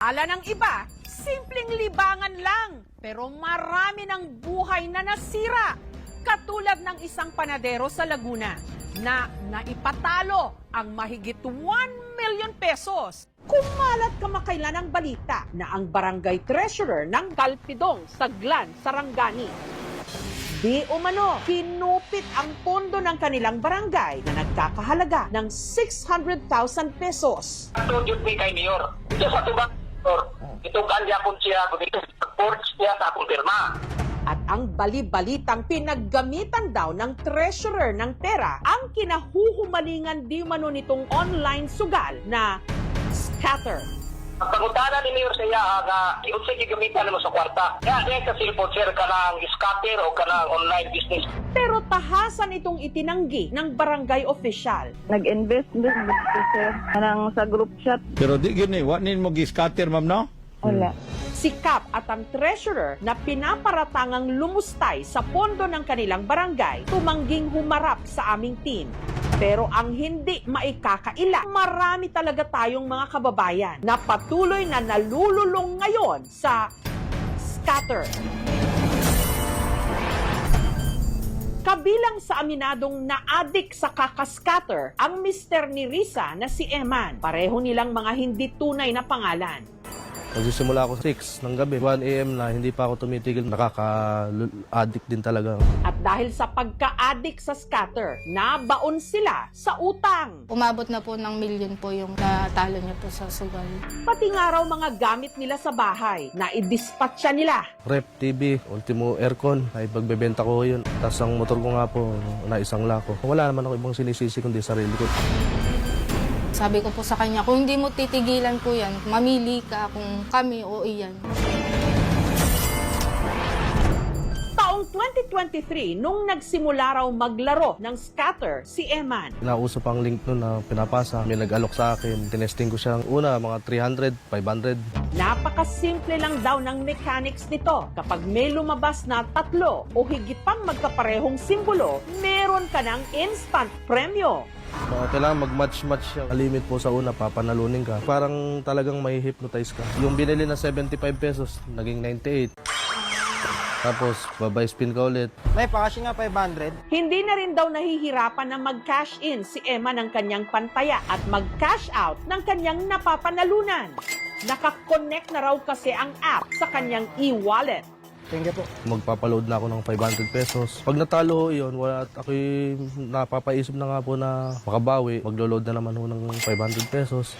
Ala ng iba, simpleng libangan lang, pero marami ng buhay na nasira. Katulad ng isang panadero sa Laguna na naipatalo ang mahigit 1 million pesos. Kumalat kamakailan ang balita na ang barangay treasurer ng Galpidong, Saglan, Sarangani, di umano kinupit ang pondo ng kanilang barangay na nagkakahalaga ng 600,000 pesos. Ito yun kay Mayor. Ito sa tubang ito kanya kung siya, ito sa porch siya sa akong pirma. At ang bali-balitang pinaggamitan daw ng treasurer ng pera ang kinahuhumalingan di umano nitong online sugal na scatter. Ang pangutana ni Mayor siya nga iyon siya gigamitan mo sa kwarta. Kaya sa cellphone sir ka ng scatter o ka ng online business. Pero tahasan itong itinanggi ng barangay official. Nag-invest din dito, sir. Anang sa group chat. Pero di gini, wanin mo gi-scatter, ma'am, no? Wala. Si Cap at ang treasurer na pinaparatangang lumustay sa pondo ng kanilang barangay, tumangging humarap sa aming team. Pero ang hindi maikakaila, marami talaga tayong mga kababayan na patuloy na nalululong ngayon sa scatter. Kabilang sa aminadong na-addict sa kakascatter ang mister ni Risa na si Eman. Pareho nilang mga hindi tunay na pangalan. Nagsisimula ako 6 ng gabi, 1 AM na hindi pa ako tumitigil, nakaka-addict din talaga. At dahil sa pagka-addict sa scatter, nabaon sila sa utang. Umabot na po ng milyon po yung natalo niya po sa sugal. Pati nga raw mga gamit nila sa bahay na i-dispatcha nila. Rep, TV, ultimo aircon, ay pagbebenta ko yun. Tapos ang motor ko nga po, na isang lako. Wala naman ako ibang sinisisi kundi sarili ko. Sabi ko po sa kanya, kung hindi mo titigilan po yan, mamili ka kung kami o iyan. Taong 2023, nung nagsimula raw maglaro ng scatter si Eman. Nausap ang link nun na pinapasa. May nag-alok sa akin. Tinesting ko siya. Una, mga 300, 500. Napakasimple lang daw ng mechanics nito. Kapag may lumabas na 3 o higit pang magkaparehong simbolo, meron ka ng instant premyo. Kailangan mag-match-match siya. Limit po sa una, papanalunin ka. Parang talagang may hypnotize ka. Yung binili na 75 pesos, naging 98. Tapos, babay spin ka ulit. May pakashi nga 500. Hindi na rin daw nahihirapan na mag-cash in si Emma ng kanyang pantaya at mag-cash out ng kanyang napapanalunan. Nakakonect na raw kasi ang app sa kanyang e-wallet. Thank you po. Magpapaload na ako ng 500 pesos. Pag natalo ho yun, wala at ako'y napapaisip na nga po na makabawi. Maglo-load na naman ho ng 500 pesos.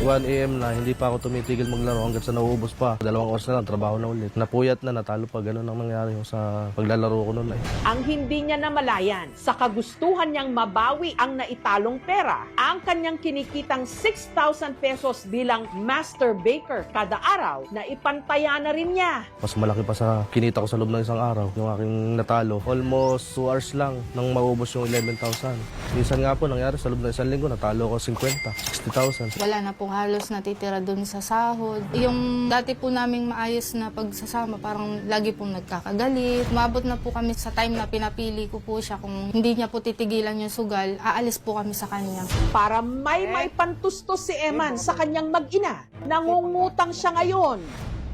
1 AM na, hindi pa ako tumitigil maglaro hanggang sa nauubos pa. 2 oras na lang, trabaho na ulit. Napuyat na, natalo pa. Ganun ang nangyari sa paglalaro ko noon. Ang hindi niya namalayan, sa kagustuhan niyang mabawi ang naitalong pera, ang kanyang kinikitang 6,000 pesos bilang master baker kada araw na ipantaya na rin niya. Mas malaki pa sa kinita ko sa loob ng isang araw, yung aking natalo. Almost 2 hours lang nang maubos yung 11,000. Minsan nga po, nangyari sa loob ng isang linggo, natalo ko 50, 60,000. Wala na pong halos natitira dun sa sahod. Yung dati po naming maayos na pagsasama, parang lagi pong nagkakagalit. Umabot na po kami sa time na pinapili ko po siya. Kung hindi niya po titigilan yung sugal, aalis po kami sa kanya. Para may pantustos si Eman sa kanyang mag-ina, nangungutang siya ngayon.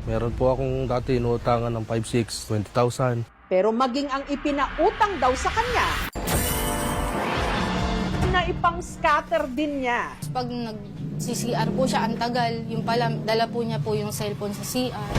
Meron po akong dati inuutangan ng 5, 6, 20,000. Pero maging ang ipinautang daw sa kanya, na ipang-scatter din niya. Pag nag-CCR po siya, ang tagal. Yung pala, dala po niya po yung cellphone sa CR.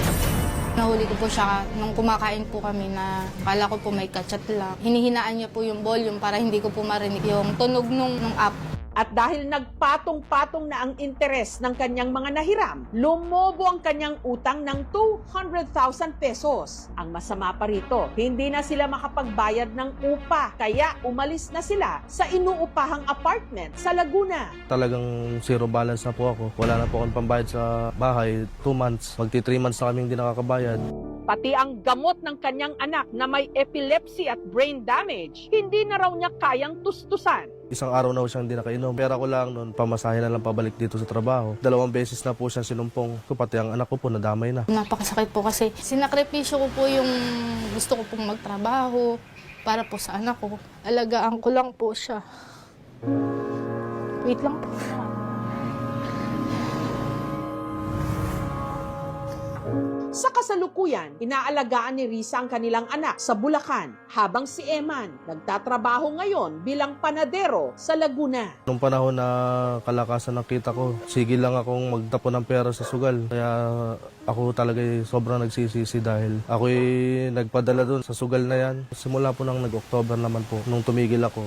Nahuli ko po siya nung kumakain po kami na akala ko po may kachat lang. Hinihinaan niya po yung volume para hindi ko po marinig yung tunog nung app. At dahil nagpatong-patong na ang interes ng kanyang mga nahiram, lumobo ang kanyang utang ng 200,000 pesos. Ang masama pa rito, hindi na sila makapagbayad ng upa, kaya umalis na sila sa inuupahang apartment sa Laguna. Talagang zero balance na po ako. Wala na po akong pambayad sa bahay. 2 months. Magti 3 months na kaming hindi nakakabayad. Pati ang gamot ng kanyang anak na may epilepsy at brain damage, hindi na raw niya kayang tustusan. Isang araw na po siyang hindi nakainom. Pera ko lang noon, pamasahe na lang pabalik dito sa trabaho. 2 beses na po siyang sinumpong. Pati ang anak ko po nadamay na. Napakasakit po kasi sinakripisyo ko po yung gusto ko pong magtrabaho para po sa anak ko. Alagaan ko lang po siya. Wait lang po. Sa kasalukuyan, inaalagaan ni Risa ang kanilang anak sa Bulacan, habang si Eman nagtatrabaho ngayon bilang panadero sa Laguna. Nung panahon na kalakasan ng kita ko, sige lang akong magtapon ng pera sa sugal. Kaya ako talaga sobrang nagsisisi dahil ako'y nagpadala doon sa sugal na yan. Simula po nang nag-October naman po, nung tumigil ako.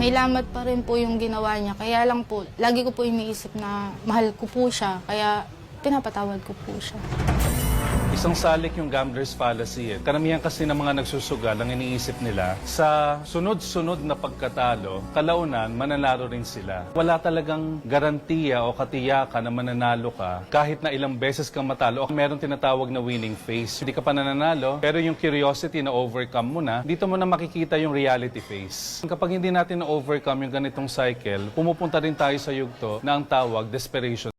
May lamat pa rin po yung ginawa niya. Kaya lang po, lagi ko po iniisip na mahal ko po siya. Kaya pinapatawad ko po siya. Isang salik yung gambler's fallacy. Karamihan kasi ng mga nagsusugal, ang iniisip nila, sa sunod-sunod na pagkatalo, kalaunan, mananalo rin sila. Wala talagang garantiya o katiyakan na mananalo ka kahit na ilang beses kang matalo. O meron tinatawag na winning face. Hindi ka pa nananalo, pero yung curiosity na overcome mo na, dito mo na makikita yung reality face. Kapag hindi natin na-overcome yung ganitong cycle, pumupunta rin tayo sa yugto na ang tawag desperation.